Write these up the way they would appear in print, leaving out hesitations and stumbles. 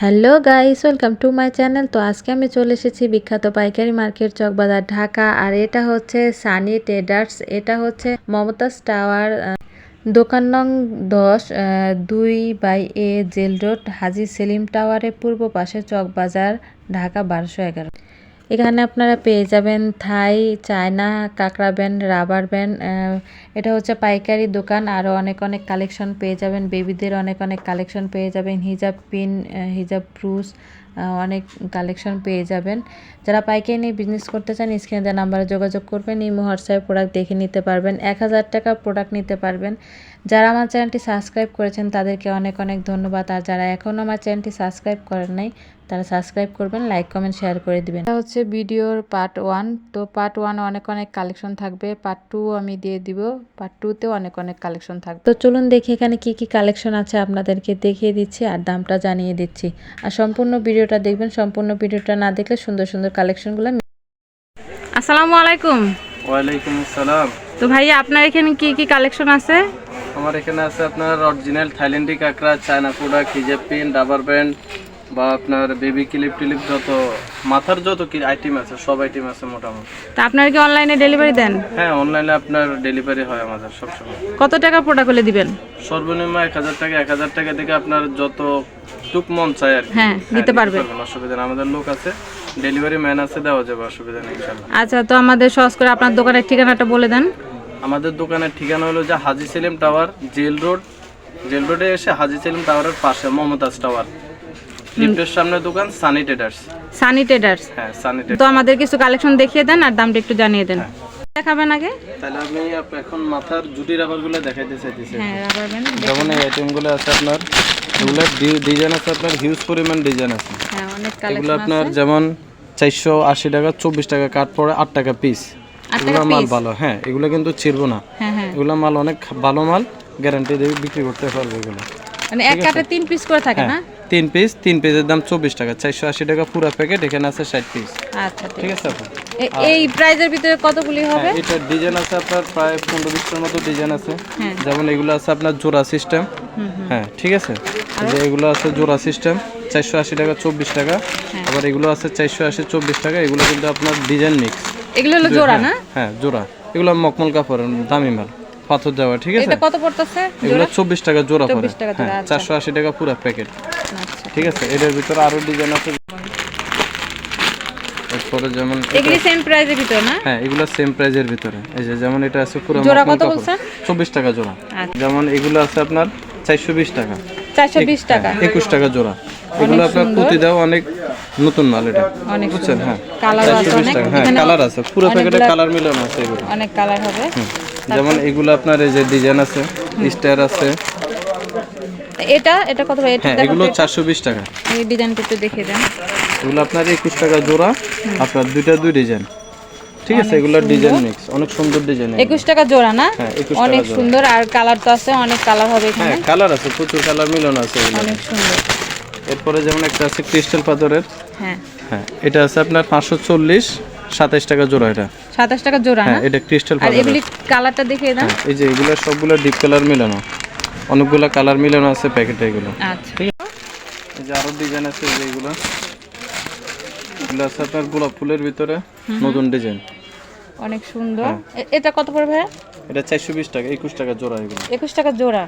Hello guys, welcome to my channel. তো আজকে আমি চলে এসেছি বিখ্যাত পাইকারি মার্কেট চকবাজার ঢাকা। আর এটা হচ্ছে সানি ট্রেডার্স। এটা হচ্ছে মমতাজ টাওয়ার, দোকান নং 10, 2/A জেল রোড, হাজী সেলিম টাওয়ারের পূর্ব পাশে, চকবাজার, ঢাকা 1211। এখানে আপনারা পেয়ে যাবেন থাই, চায়না, কাঁকড়া ব্যান্ড, রাবার ব্যান্ড। এটা হচ্ছে পাইকারি দোকান। আরও অনেক অনেক কালেকশন পেয়ে যাবেন। বেবিদের অনেক অনেক কালেকশন পেয়ে যাবেন। হিজাব পিন, হিজাব ব্রুস, অনেক কালেকশন পেয়ে যাবেন। যারা পাইকারি নিয়ে বিজনেস করতে চান, স্ক্রিনে দেওয়া নাম্বারে যোগাযোগ করবেন। ইমো হোয়াটসঅ্যাপে প্রোডাক্ট দেখে নিতে পারবেন। 1000 টাকা প্রোডাক্ট নিতে পারবেন। যারা আমার চ্যানেলটি সাবস্ক্রাইব করেছেন তাদেরকে অনেক অনেক ধন্যবাদ। আর যারা এখনও আমার চ্যানেলটি সাবস্ক্রাইব করেন নাই তারা সাবস্ক্রাইব করবেন, লাইক কমেন্ট শেয়ার করে দিবেন। এটা হচ্ছে ভিডিওর পার্ট 1। তো পার্ট 1 অনেক অনেক কালেকশন থাকবে। পার্ট 2 আমি দিয়ে দিব। পার্ট 2তেও অনেক অনেক কালেকশন থাকবে। তো চলুন দেখি এখানে কি কি কালেকশন আছে, আপনাদেরকে দেখিয়ে দিচ্ছি আর দামটা জানিয়ে দিচ্ছি। আর সম্পূর্ণ ভিডিওটা দেখবেন। সম্পূর্ণ ভিডিওটা না দেখলে সুন্দর সুন্দর কালেকশনগুলো। আসসালামু আলাইকুম। ওয়ালাইকুম আসসালাম। তো ভাইয়া আপনার এখানে কি কি কালেকশন আছে? আমার এখানে আছে আপনার অরিজিনাল থাইল্যান্ডি কাঁকড়া, চায়না প্রোডাক্ট, হিজাব পিন, রাবার ব্যান্ড বা আপনার বেবি ক্লিপ টিলিপ, যত মাথার যত কি আইটেম আছে সব আইটেম আছে মোটামুটি। তা আপনারা কি অনলাইনে ডেলিভারি দেন? হ্যাঁ, অনলাইনে আপনার ডেলিভারি হয় আমাদের সবসময়। কত টাকা প্রোডাক্ট হলে দিবেন? সর্বনিম্ন 1000 টাকা। 1000 টাকা থেকে আপনার যত টুক মন চাই আর কি হ্যাঁ দিতে পারবেন, অসুবিধা নেই। আমাদের লোক আছে, ডেলিভারি ম্যান আছে, দেওয়া যাবে, অসুবিধা নেই ইনশাআল্লাহ। আচ্ছা, তো আমাদের সহজ করে আপনার দোকানের ঠিকানাটা বলে দেন। আমাদের দোকানের ঠিকানা হলো যে Haji Selim tower, jail road. Jail রোডে এসে হাজী সেলিম টাওয়ারের পাশে মমতাজ টাওয়ার, লিফটের সামনে দোকান সানি ট্রেডার্স। সানি ট্রেডার্স। হ্যাঁ, সানি তো ট্রেডার্স। আমাদের কিছু কালেকশন দেখিয়ে দেন আর দামটা একটু জানিয়ে দেন। দেখাবেন আগে? তাহলে আমি এখন মাথার জুটি রাবারগুলো দেখাইতে চাইতেছি। হ্যাঁ, রাবার ব্যান্ড। যেমন এই আইটেমগুলো আছে আপনার, এগুলোর ডিজাইন আছে আপনার, হিউজ পরিমাণ ডিজাইন আছে। হ্যাঁ, অনেক এগুলো কালেকশন আপনার আছে। যেমন 480 টাকা, 24 টাকা কাট পড়ে, 8 টাকা পিস। 8 এগুলো টাকা মাল পিস? ভালো। হ্যাঁ, এগুলো কিন্তু ছিড়বো না। হ্যাঁ হ্যাঁ, এগুলো মাল অনেক ভালো মাল, গ্যারান্টি দিয়ে বিক্রি করতে পারবে এগুলো। মানে এক কাটে 3 পিস করে থাকে না? 3 পিস, 3 পিসের দাম 24 টাকা। 480 টাকা পুরো প্যাকেট। এখানে আছে 60 পিস। আচ্ছা ঠিক আছে আপু? এই প্রাইজের ভিতরে কতগুলি হবে? এটা ডিজাইন আছে আপনার প্রায় 15-20টার মতো ডিজাইন আছে। হ্যাঁ। যেমন এগুলো আছে আপনার জোড়া সিস্টেম। হ্যাঁ, ঠিক আছে। এই যে এগুলো আছে জোড়া সিস্টেম, 480 টাকা, 24 টাকা। আবার এগুলো আছে 480, 24 টাকা। এগুলো কিন্তু আপনার ডিজাইন মিক্স। এগুলো হলো জোড়া না? হ্যাঁ, জোড়া। এগুলো মকমল কাপড়ের দামি মাল, পাথর দেওয়া। ঠিক আছে। এটা কত পড়তেছে? এগুলো 24 টাকা জোড়া পড়ে। 24 টাকা জোড়া। হ্যাঁ, 480 টাকা পুরো প্যাকেট। আচ্ছা, ঠিক আছে। এটার ভিতরে আরো ডিজাইন আছে। এরপরে যেমন এগুলি সেম প্রাইজের ভিতরে না? হ্যাঁ, এগুলো সেম প্রাইজের ভিতরে। এই যে যেমন এটা আছে পুরো জোড়া মকমল কত কাপড়, বলছেন? 24 টাকা জোড়া। আচ্ছা। যেমন এগুলো আছে আপনার 420 টাকা। 420 টাকা। 21 টাকা জোড়া। এগুলো আপনার পুঁতি দাও, অনেক নতুন মাল এটা। অনেক বুঝছেন? হ্যাঁ, কালার আছে 420 অনেক। টাকা। হ্যাঁ, কালার আছে, পুরো প্যাকেটে কালার মিলানো আছে এগুলো। অনেক কালার হবে। যেমন এগুলো আপনার এই যে ডিজাইন আছে, স্টার আছে। এটা কত ভাই? হ্যাঁ, এগুলো 420 টাকা। এই ডিজাইনটা একটু দেখিয়ে দেন। এগুলো আপনার 21 টাকা জোড়া। আপনার দুই ডিজাইন। ঠিক আছে। এগুলো ডিজাইন মিক্স, অনেক সুন্দর ডিজাইন। 21 টাকা জোড়া না? হ্যাঁ, 21 টাকা অনেক জোড়া। সুন্দর। আর কালার তো আছে, অনেক কালার হবে এখানে। হ্যাঁ, কালার আছে, প্রচুর কালার মিলানো আছে এগুলো। অনেক সুন্দর। এরপরে যেমন একটা আছে ক্রিস্টাল পাথরের। হ্যাঁ হ্যাঁ, এটা আছে আপনার 540, 27 টাকা জোড়া। এটা 27 টাকা জোড়া না? হ্যাঁ, এটা ক্রিস্টাল আর পাথরের। এগুলি কালারটা দেখিয়ে দেন। এই যে এগুলো সবগুলো ডিপ কালার মিলানো, অনেকগুলো কালার মিলানো আছে প্যাকেটে এগুলো। আচ্ছা, ঠিক আছে। এই যে আরো ডিজাইন আছে, এই যে এগুলো আছে আপনার গোলাপ ফুলের ভিতরে নতুন ডিজাইন। অনেক সুন্দর। এটা কত পড়বে ভাইয়া? এটা 420 টাকা, 21 টাকা জোড়া এগুলো। 21 টাকা জোড়া।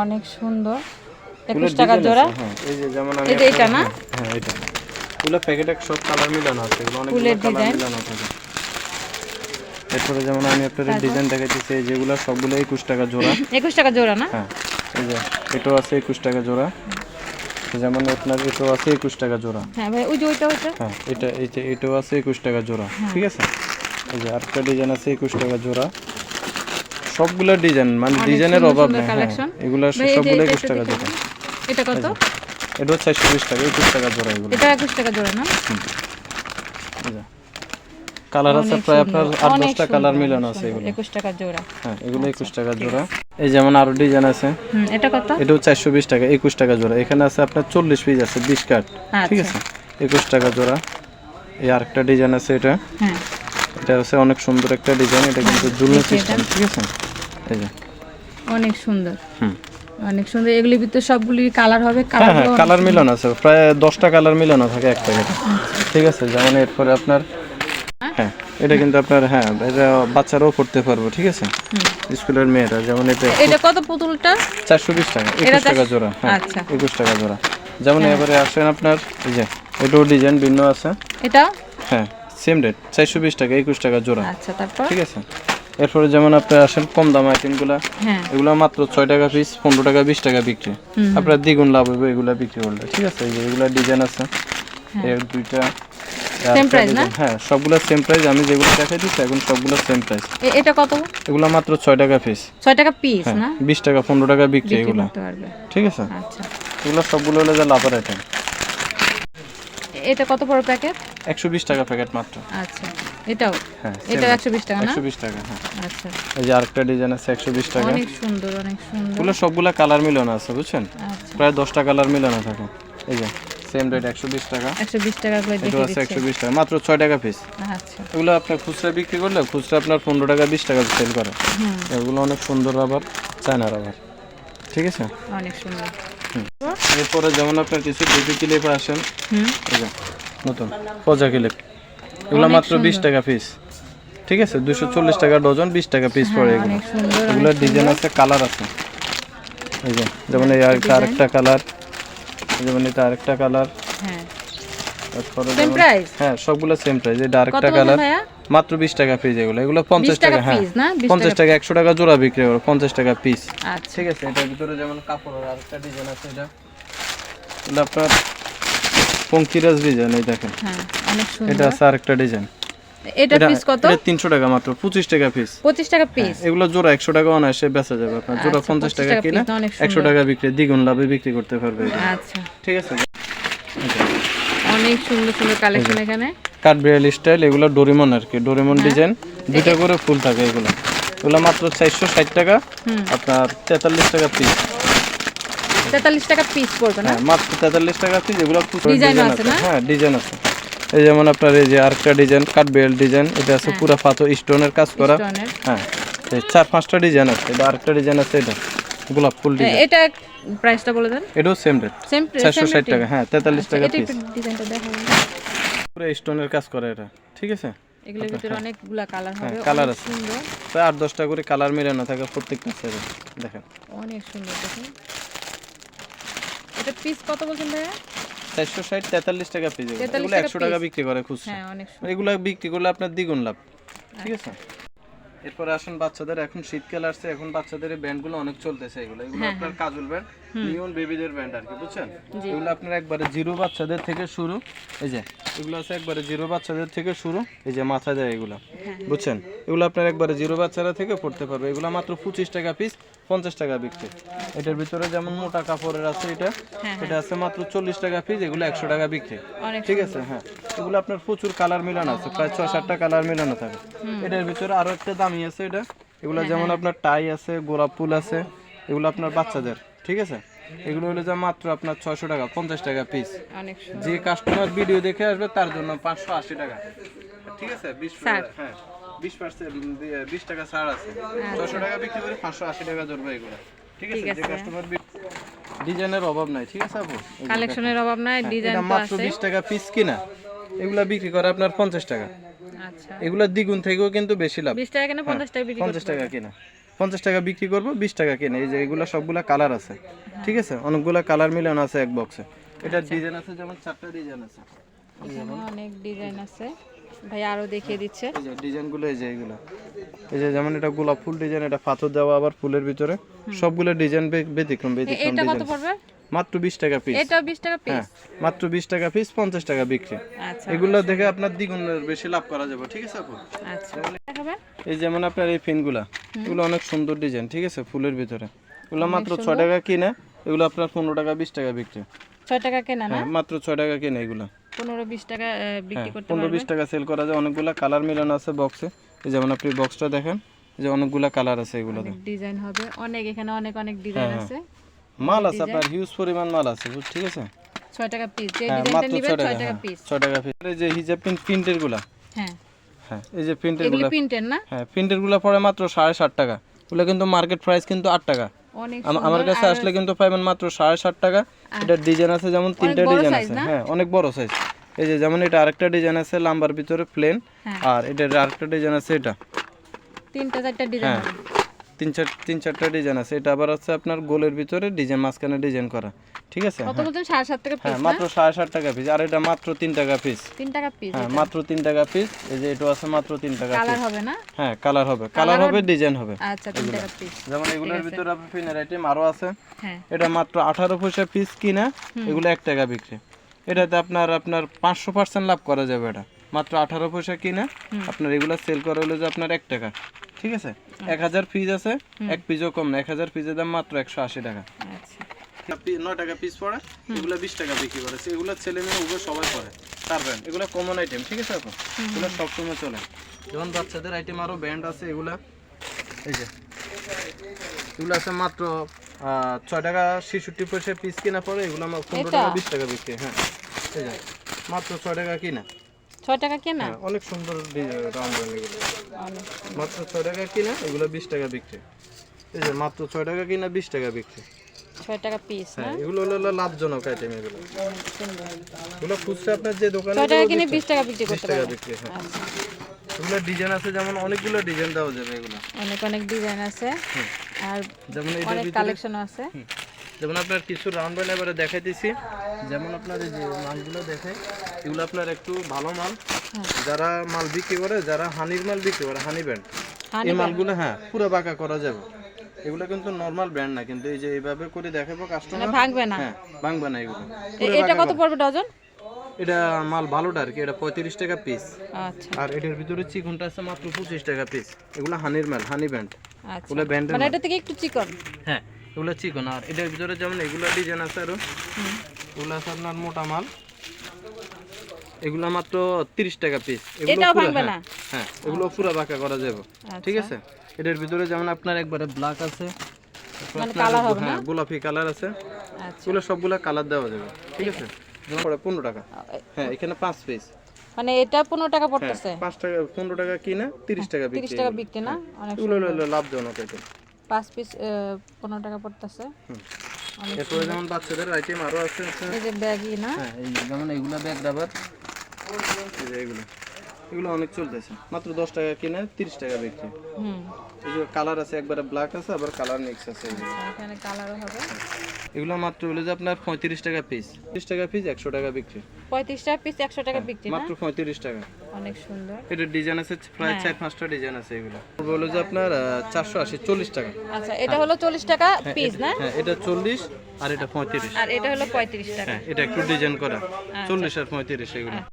অনেক সুন্দর। 21 টাকা জোড়া। হ্যাঁ, এই যে যেমন আমি এটা না? হ্যাঁ, এটা এগুলো প্যাকেটে সব কালার মিলানো আছে, এগুলো অনেকগুলো ফুলের কালার ডিজাইন। মিলানো থাকে। এরপরে যেমন আমি আপনাদের ডিজাইন দেখাইতেছি, এই যেগুলো সবগুলো 21 টাকা জোড়া। 21 টাকা জোড়া না? হ্যাঁ, এই যে এটাও আছে 21 টাকা জোড়া। যেমন আপনার এটাও আছে 21 টাকা জোড়া। হ্যাঁ ভাই, ওই যে ওইটা ওইটা। হ্যাঁ, এটাও আছে 21 টাকা জোড়া। ঠিক আছে। এই যে আরেকটা ডিজাইন আছে 21 টাকা জোড়া। সবগুলো ডিজাইন, মানে ডিজাইনের অভাব নেই। হ্যাঁ, এগুলো সবগুলো 21 টাকা জোড়া। এটা কত? এটাও 420 টাকা, 21 টাকা জোড়া এগুলো। এটা 21 টাকা জোড়া না? কালার আছে প্রায় আপনার 8-10টা কালার মিলানো আছে এগুলো। 21 টাকা জোড়া। হ্যাঁ, এগুলো 21 টাকা জোড়া। এই যেমন আরো ডিজাইন আছে। এটা কত? এটাও 420 টাকা, 21 টাকা জোড়া। এখানে আছে আপনার 40 পিস আছে, 20 কাট। ঠিক আছে। 21 টাকা জোড়া। এই আরেকটা ডিজাইন আছে, এটা হ্যাঁ, এটা আছে অনেক সুন্দর একটা ডিজাইন। এটা কিন্তু দুলনো সিস্টেম। ঠিক আছে। এই যে অনেক সুন্দর। অনেক সুন্দর। এগুলির ভিতরে সবগুলি কালার হবে, হ্যাঁ হ্যাঁ কালার মিলানো আছে, প্রায় 10টা কালার মিলানো থাকে এক প্যাকেটে। ঠিক আছে, যেমন এরপরে আপনার হ্যাঁ এটা কিন্তু আপনার হ্যাঁ এটা বাচ্চারাও পড়তে পারবো। ঠিক আছে, স্কুলের মেয়েরা যেমন এটা কত পুতুলটা? 420 টাকা, 21 টাকা জোড়া। হ্যাঁ আচ্ছা 21 টাকা জোড়া। যেমন এবারে আসেন আপনার এই যে এটাও ডিজাইন ভিন্ন আছে, এটা হ্যাঁ সেম রেট 420 টাকা, 21 টাকা জোড়া। আচ্ছা তারপর ঠিক আছে, এরপরে যেমন আপনি আসেন কম দাম আইটেমগুলো, হ্যাঁ এগুলো মাত্র 6 টাকা পিস, 15 টাকা, 20 টাকা বিক্রি। আপনার দ্বিগুণ লাভ হবে এগুলা বিক্রি করলে। ঠিক আছে, এই যে এগুলা ডিজাইন আছে, এর দুইটা সেম প্রাইস না? হ্যাঁ সবগুলা সেম প্রাইস, আমি যেগুলো দেখাই দিচ্ছি এখন সবগুলো সেম প্রাইস। এটা কত? এগুলা মাত্র 6 টাকা পিস, 6 টাকা পিস না? 20 টাকা 15 টাকা বিক্রি এগুলা। করতে পারবে। ঠিক আছে, আচ্ছা এগুলো সবগুলো হলো যে লাভের আইটেম। এটা কত বড় প্যাকেট? 120 টাকা প্যাকেট মাত্র। আচ্ছা এটাও? হ্যাঁ এটা 120 টাকা না? 120 টাকা। হ্যাঁ আচ্ছা এই যে আরেকটা ডিজাইন আছে 120 টাকা। অনেক সুন্দর অনেক সুন্দর। এগুলো সবগুলা কালার মিলানো আছে বুঝছেন, আচ্ছা প্রায় 10টা কালার মিলানো থাকে। এই যে সেম রেট 120 টাকা, 120 টাকা করে এটা দেখে আছে দিচ্ছি। 120 টাকা, মাত্র 6 টাকা পিস। আচ্ছা এগুলো আপনার খুচরা বিক্রি করলে খুচরা আপনার 15 টাকা 20 টাকা সেল করে। এগুলো অনেক সুন্দর রাবার, চায়না রাবার। ঠিক আছে, অনেক সুন্দর। এরপরে যেমন আপনার কিছু বেবি ক্লিপ আসেন, হুম এই যে নতুন পজা ক্লিপ, এগুলো মাত্র 20 টাকা পিস। ঠিক আছে, 240 টাকা ডজন, 20 টাকা পিস পড়ে এগুলো। অনেক সুন্দর। এগুলো ডিজাইন আছে, কালার আছে। এই যে যেমন এই আরেকটা কালার, যেমন এটা আরেকটা কালার। হ্যাঁ তারপরে সেম প্রাইস? হ্যাঁ সবগুলো সেম প্রাইস। এটা আরেকটা কত কালার, ভাইয়া? মাত্র 20 টাকা পিস। এগুলো 50 টাকা। হ্যাঁ পিস না? 50 টাকা, 100 টাকা জোড়া বিক্রি করে, 50 টাকা পিস। আচ্ছা ঠিক আছে, এটার ভিতরে যেমন কাপড়ের আরেকটা ডিজাইন আছে, এটা এটা আপনার পঙ্কিরাজ ডিজাইন। এই দেখেন হ্যাঁ অনেক এটা সুন্দর। আছে আরেকটা ডিজাইন। এটা পিস কত? এটা 300 টাকা মাত্র, 25 টাকা পিস। 25 টাকা পিস? এগুলো জোড়া 100 টাকা অনায়াসে বেচা যাবে আপনার। জোড়া আচ্ছা, 50 টাকা 25 কিনা পিস, অনেক 100 টাকা বিক্রি, দ্বিগুণ লাভে বিক্রি করতে পারবে এগুলো। আচ্ছা ঠিক আছে, অনেক সুন্দর সুন্দর কালেকশন এখানে। কাঠবিড়ালি স্টাইল, এগুলো ডোরেমন আর কি, ডোরেমন ডিজাইন, দুইটা করে ফুল থাকে এগুলো। এগুলো মাত্র 460 টাকা, আপনার 43 টাকা পিস। 43 টাকা পিস পড়বে না? হ্যাঁ মাত্র 43 টাকা পিস। এগুলো ডিজাইন আছে না? হ্যাঁ ডিজাইন আছে। এই যেমন আপনার এই যে আরেকটা ডিজাইন কাঠবিড়ালি ডিজাইন, এটা আছে পুরো পাথর স্টোনের কাজ করা। স্টোনের। হ্যাঁ এই 4-5টা ডিজাইন আছে। এটা আরেকটা ডিজাইন আছে, এটা গোলাপ ফুল ডিজাইন। এটা প্রাইসটা বলে দেন। এটাও সেম রেট, সেম 460 টাকা। হ্যাঁ 43 টাকা এটা পিস। একটু ডিজাইনটা দেখাবো। পুরো স্টোনের কাজ করা এটা। ঠিক আছে, এগুলোর ভিতরে অনেকগুলা কালার হবে। কালার অনেক আছে, সুন্দর, প্রায় 8-10টা করে কালার মিলানো থাকে প্রত্যেকটা সাইডে। দেখেন অনেক সুন্দর। দেখুন এটা পিস কত বলছেন ভাইয়া? 460, 43 টাকা পিস। 43 এগুলো টাকা 100 টাকা বিক্রি করে খুচরা। হ্যাঁ অনেক সুন্দর। এগুলো বিক্রি করলে আপনার দ্বিগুণ লাভ। ঠিক আছে, এরপর আসুন বাচ্চাদের, এখন শীতকাল আসছে, এখন বাচ্চাদের এই ব্যান্ডগুলো অনেক চলতেছে। এগুলো আপনার কাজল ব্যান্ড, নিয়ন বেবিদের ব্যান্ড আর কি, বুঝছেন? এগুলো আপনার একবারে জিরো বাচ্চাদের থেকে শুরু। এই যে এগুলো আছে একবারে জিরো বাচ্চাদের থেকে শুরু, এই যে মাথা দেয় এগুলো, বুঝছেন? এগুলো আপনার একবারে জিরো বাচ্চারা থেকে পড়তে পারবে। এগুলো মাত্র 25 টাকা পিস, 50 টাকা বিক্রি। এটার ভিতরে যেমন মোটা কাপড়ের আছে, এটা আছে মাত্র 40 টাকা পিস, এগুলো 100 টাকা বিক্রি। ঠিক আছে, হ্যাঁ এগুলো আপনার প্রচুর কালার মিলানো আছে, প্রায় 6-7টা কালার মিলানো থাকে। এটার ভিতরে আরো একটা দামি আছে, এটা এগুলো যেমন আপনার টাই আছে, গোলাপ ফুল আছে, এগুলো আপনার বাচ্চাদের। ঠিক আছে, এগুলো হলো যা মাত্র আপনার 600 টাকা, 50 টাকা পিস। অনেক সুন্দর। যে কাস্টমার ভিডিও দেখে আসবে তার জন্য 580 টাকা। ঠিক আছে, 20% হ্যাঁ 20% 20 টাকা ছাড় আছে। 600 টাকা বিক্রি করে 580 টাকা ধরবে এগুলো। ঠিক আছে, যে কাস্টমার ডিজাইনের অভাব নাই। ঠিক আছে আপু, কালেকশনের অভাব নাই, ডিজাইন তো মাত্র আছে। 20 টাকা পিস কিনা, এগুলা বিক্রি করে আপনার 50 টাকা। আচ্ছা এগুলা দ্বিগুণ থেকেও কিন্তু বেশি লাভ। 20 টাকা কেন 50 টাকা বিক্রি 50 টাকা কিনা, 50 টাকা বিক্রি করবো, 20 টাকা কিনে। এই যে এগুলা সবগুলা কালার আছে। ঠিক আছে, অনেকগুলা কালার মিলানো আছে এক বক্সে। এটা ডিজাইন আছে যেমন 4টা ডিজাইন আছে। এখানে অনেক ডিজাইন আছে, ভাই আরো দেখিয়ে দিচ্ছে। এই যে ডিজাইনগুলো, এই যে এগুলা, এই যে যেমন এটা গোলাপ ফুল ডিজাইন, এটা পাথর দেওয়া আবার ফুলের ভিতরে, সবগুলো ডিজাইন ব্যতিক্রম এটা কত পড়বে? মাত্র 20 টাকা পিস। এটা 20 টাকা পিস? হ্যাঁ মাত্র 20 টাকা পিস, 50 টাকা বিক্রি। আচ্ছা এগুলো দেখে আপনার দ্বিগুণের বেশি লাভ করা যাবে। ঠিক আছে আপু, আচ্ছা দেখাবেন। এই যেমন আপনার এই পিনগুলা, এগুলো অনেক সুন্দর ডিজাইন। ঠিক আছে, ফুলের ভিতরে, এগুলো মাত্র 6 টাকা কিনে, এগুলো আপনার 15 টাকা 20 টাকা বিক্রি। 6 টাকা কেনা না? হ্যাঁ মাত্র 6 টাকা কিনে এগুলো 15-20 টাকা বিক্রি করতে 15-20 টাকা সেল করা যায়। অনেকগুলা কালার মিলানো আছে বক্সে। এই যেমন আপনি বক্সটা দেখেন, এই যে অনেকগুলা কালার আছে এগুলোতে। ডিজাইন হবে অনেক, এখানে অনেক অনেক ডিজাইন আছে। মাল আছে আপনার হিউজ পরিমাণ মাল আছে, ঠিক আছে। 6 টাকা পিস, যে ডিজাইনটা নেবেন 6 টাকা পিস। 6 টাকা পিস। এই যে হিজাব প্রিন্টের গুলা, হ্যাঁ হ্যাঁ এই যে প্রিন্টের এগুলো গুলা, প্রিন্টের না? হ্যাঁ প্রিন্টের গুলা পড়ে মাত্র 7.5 টাকা। ওগুলো কিন্তু মার্কেট প্রাইস কিন্তু 8 টাকা। অনেক আমার সুন্দর। কাছে আর আসলে কিন্তু পাবেন মাত্র 7.5 টাকা। এটা ডিজাইন আছে যেমন তিনটা বড় ডিজাইন size আছে, না? হ্যাঁ অনেক বড় সাইজ। এই যে যেমন এটা আরেকটা ডিজাইন আছে লাম্বার ভিতরে প্লেন, হ্যাঁ। আর এটার আরেকটা ডিজাইন আছে এটা, 3-4টা ডিজাইন হ্যাঁ হবে। তিন চারটা ডিজাইন আছে। এটা আবার আছে আপনার গোলের ভিতরে ডিজাইন, মাঝখানে ডিজাইন করা, ঠিক আছে? কত বলছেন? 7.5 টাকা হ্যাঁ পিস না? মাত্র 7.5 টাকা পিস। আর এটা মাত্র 3 টাকা পিস। 3 টাকা পিস। হ্যাঁ মাত্র 3 টাকা পিস। এই যে এটা আছে মাত্র 3 টাকা কালার পিস। হবে না? হ্যাঁ কালার হবে, কালার হবে, ডিজাইন হবে। আচ্ছা 3 টাকা পিস। যেমন এগুলোর ভিতরে আপনার পিনের আইটেম আরো আছে। হ্যাঁ। এটা মাত্র 18 পয়সা পিস কিনা, এগুলো 1 টাকা বিক্রি। এটাতে আপনার 500% লাভ করা যাবে। এটা মাত্র 18 পয়সা কিনা, আপনার এগুলো সেল করা হলো যে আপনার 1 টাকা, ঠিক আছে? 1000 পিস আছে, এক পিসও কম না। 1000 পিসের দাম মাত্র 180 টাকা। আচ্ছা 9 টাকা পিস পড়ে, এগুলো 20 টাকা বিক্রি করে। এগুলো ছেলে মেয়ে উভয় সবাই পড়ে, তার ব্যান্ড এগুলো কমন আইটেম, ঠিক আছে আপু? এগুলো সবসময় চলে। যেমন বাচ্চাদের আইটেম আরো ব্যান্ড আছে এগুলা, এই যে এগুলো আছে মাত্র 6 টাকা 66 পয়সা পিস কিনা পড়ে। এগুলো আমার 15 টাকা 20 টাকা বিক্রি। হ্যাঁ এই যে মাত্র 6 টাকা কিনা। 6 টাকা কেনা? হ্যাঁ, অনেক সুন্দর রাউন্ড এগুলো, অনেক। মাত্র 6 টাকা কিনা, এগুলো 20 টাকা বিক্রি। এই যে মাত্র 6 টাকা কিনা, 20 টাকা বিক্রি। 6 টাকা পিস না? হ্যাঁ এগুলো হলো লাভজনক আইটেম। এগুলো অনেক সুন্দর। এগুলো খুচরা আপনার যে দোকানে 6 টাকা কিনে 20 টাকা বিক্রি 20 করতে টাকা পারবে। বিক্রি। হ্যাঁ আচ্ছা এগুলো ডিজাইন আছে, যেমন অনেকগুলো ডিজাইন দেওয়া যাবে এগুলো। অনেক ডিজাইন আছে আর যেমন এটার অনেক ভিতরে কালেকশন আছে। যেমন আপনার কিছু রাউন্ড বান এবারে দেখাইতেছি। যেমন আপনার এই যে মালগুলো দেখাই, এগুলো আপনার একটু ভালো মাল। যারা মাল বিক্রি করে, যারা হানির মাল বিক্রি করে, হানি ব্র্যান্ড, এই মালগুলো হ্যাঁ পুরো বাঁকা করা যাবে। এগুলো কিন্তু নরমাল ব্র্যান্ড না, কিন্তু এই যে এইভাবে করে দেখাবো কাস্টমার, ভাঙবে না? হ্যাঁ ভাঙবে না এগুলো। এটা কত পড়বে ডজন? এটা মাল ভালোটা আর কি, এটা 35 টাকা পিস। আচ্ছা আর এটার ভিতরে চিকনটা আছে মাত্র 25 টাকা পিস। এগুলো হানির মাল, হানি ব্র্যান্ড। আচ্ছা এগুলো ব্র্যান্ডের মানে এটা থেকে একটু চিকন। হ্যাঁ এগুলো চিকন। আর এটার ভিতরে যেমন এগুলো ডিজাইন আছে আরো, এগুলো আছে আপনার মোটা মাল, এগুলো মাত্র 30 টাকা পিস। এটাও ভাঙবে না? হ্যাঁ এগুলো পুরো বাঁকা করা যাবে, ঠিক আছে? এটার ভিতরে যেমন আপনার একবারে ব্ল্যাক আছে, মানে কালার হবে না? হ্যাঁ গোলাপি কালার আছে। আচ্ছা এগুলো সবগুলা কালার দেওয়া যাবে, ঠিক আছে? যেমন পড়ে 15 টাকা। হ্যাঁ এখানে 5 পিস। মানে এটা 15 টাকা পড়তেছে? 5 টাকা 15 টাকা কিনা, 30 টাকা 30 বিক্রি। টাকা বিক্রি না? অনেক এগুলো হলো লাভজনক আইটেম। 5 পিস 15 টাকা পড়তেছে। এরপরে যেমন বাচ্চাদের আইটেম আরো আছে। এই যে ব্যাগই না? হ্যাঁ এই যেমন এগুলা ব্যাগ রাবার, এই যে এগুলো এগুলো অনেক চলতেছে, মাত্র 10 টাকা কিনে 30 টাকা বিক্রি। এই যে কালার আছে, একবারে ব্ল্যাক আছে, আবার কালার মিক্স আছে। এখানে কালারও হবে। এগুলো মাত্র হলো যে আপনার 35 টাকা পিস, 30 টাকা পিস, 100 টাকা বিক্রি। 35 টাকা পিস 100 টাকা বিক্রি না? মাত্র 35 টাকা। অনেক সুন্দর। এটা ডিজাইন আছে প্রায় 4-5টা ডিজাইন আছে। এগুলো বলে যে আপনার 480 40 টাকা। আচ্ছা এটা হলো 40 টাকা পিস না? হ্যাঁ এটা 40 আর এটা 35। আর এটা হলো 35 টাকা। হ্যাঁ এটা একটু ডিজাইন করা, 40 আর 35 এগুলো।